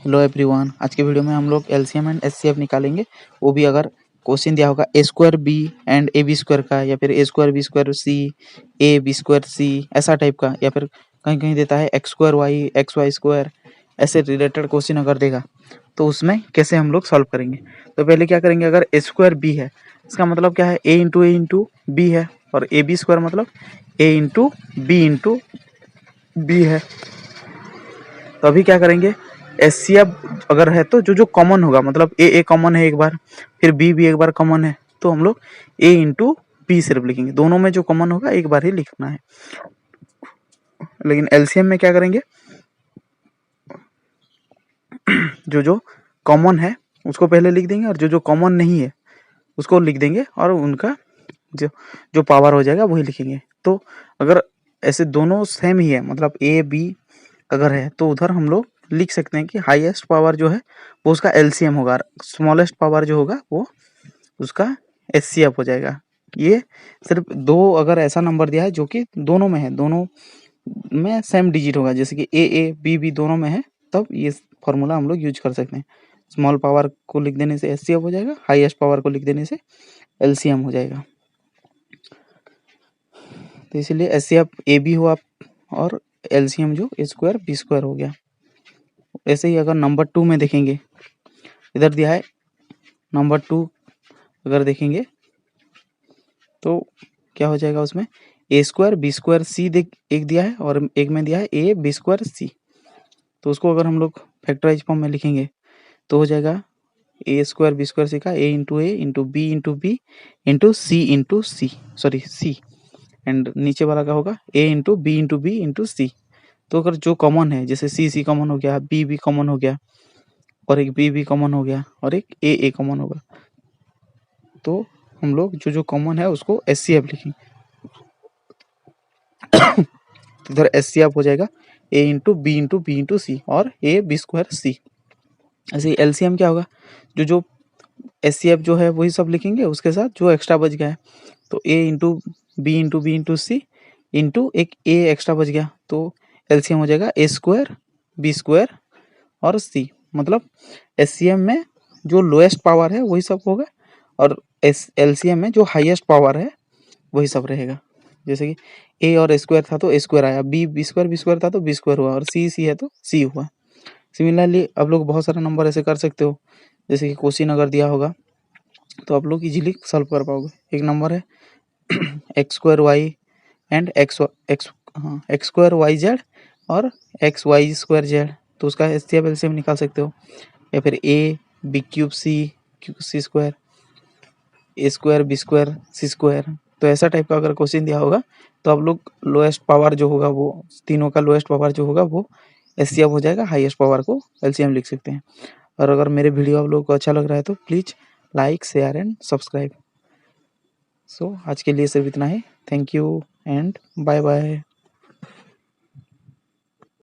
Hello everyone, आज के video में हम लोग एलसीएम एंड एचसीएफ निकालेंगे। वो भी अगर क्वेश्चन दिया होगा A square B and A B square का, या फिर A square B square C, A B square C, ऐसा टाइप का, या फिर कहीं कहीं देता है x square Y X Y square, ऐसे रिलेटेड क्वेश्चन अगर देगा तो उसमें कैसे हम लोग सॉल्व करेंगे। तो पहले क्या करेंगे, अगर ए स्क्वायर बी है इसका मतलब क्या है, ए इंटू बी है, और ए बी स्क्वायर मतलब ए इंटू बी है। तो अभी क्या करेंगे, एचसीएफ अगर है तो जो जो कॉमन होगा, मतलब ए कॉमन है एक बार, फिर बी एक बार कॉमन है, तो हम लोग ए इंटू बी सिर्फ लिखेंगे। दोनों में जो कॉमन होगा एक बार ही लिखना है। लेकिन एलसीएम में क्या करेंगे, जो जो कॉमन है उसको पहले लिख देंगे, और जो जो कॉमन नहीं है उसको लिख देंगे, और उनका जो जो पावर हो जाएगा वही लिखेंगे। तो अगर ऐसे दोनों सेम ही है, मतलब ए बी अगर है, तो उधर हम लोग लिख सकते हैं कि हाईएस्ट पावर जो है वो उसका एलसीएम होगा, स्मॉलेस्ट पावर जो होगा वो उसका एचसीएफ हो जाएगा। ये सिर्फ दो अगर ऐसा नंबर दिया है जो कि दोनों में है, दोनों में सेम डिजिट होगा, जैसे कि ए बी दोनों में है, तब ये फॉर्मूला हम लोग यूज कर सकते हैं। स्मॉल पावर को लिख देने से एचसीएफ हो जाएगा, हाईएस्ट पावर को लिख देने से एलसीएम हो जाएगा। तो इसीलिए एचसीएफ ए बी हुआ और एलसीएम जो ए स्क्वायर बी स्क्वायर हो गया। ऐसे ही अगर नंबर 2 में देखेंगे, इधर दिया है नंबर 2, अगर देखेंगे तो क्या हो जाएगा, उसमें ए स्क्वायर बी स्क्वायर सी एक दिया है, और एक में दिया है ए बी स्क्वायर सी। तो उसको अगर हम लोग फैक्टराइज फॉर्म में लिखेंगे तो हो जाएगा A square B square C का A into B into C sorry C, and नीचे वाला का होगा A into B into C. तो अगर जो कॉमन है, जैसे सी कॉमन हो गया, बी कॉमन हो गया, और एक बी कॉमन हो गया, और एक ए कॉमन होगा, तो हम लोग जो जो कॉमन है उसको एचसीएफ लिखेंगे। तो इधर एचसीएफ हो जाएगा ए इंटू बी इंटू सी और ए बी स्क्वायर सी। ऐसे ही एलसीएम क्या होगा, जो जो एचसीएफ जो है वही सब लिखेंगे, उसके साथ जो एक्स्ट्रा बच गया है, तो ए इंटू बी इंटू सी इंटू एक ए एक्स्ट्रा बच गया, तो एलसीएम हो जाएगा ए स्क्वायर बी स्क्वायर और सी। मतलब एचसीएम में जो लोएस्ट पावर है वही सब होगा, और एलसीएम में जो हाईएस्ट पावर है वही सब रहेगा। जैसे कि ए और स्क्वायर था तो ए स्क्वायर आया, बी स्क्वायर था तो बी स्क्वायर हुआ, और सी है तो सी हुआ। सिमिलरली आप लोग बहुत सारे नंबर ऐसे कर सकते हो, जैसे कि क्वेश्चन अगर दिया होगा तो आप लोग इजीली सॉल्व कर पाओगे। एक नंबर है x square y and x square y z और एक्स वाई स्क्वायर जेड, तो उसका एचसीएफ एलसीएम निकाल सकते हो। या फिर a b cube c square, a square B square c square. तो ऐसा टाइप का अगर क्वेश्चन दिया होगा तो आप लोग लोएस्ट पावर जो होगा, वो तीनों का लोएस्ट पावर जो होगा वो एचसीएफ हो जाएगा, हाईएस्ट पावर को एलसीएम लिख सकते हैं। और अगर मेरे वीडियो आप लोगों को अच्छा लग रहा है तो please like share and subscribe. So आज के लिए सिर्फ इतना ही। Thank you and bye bye.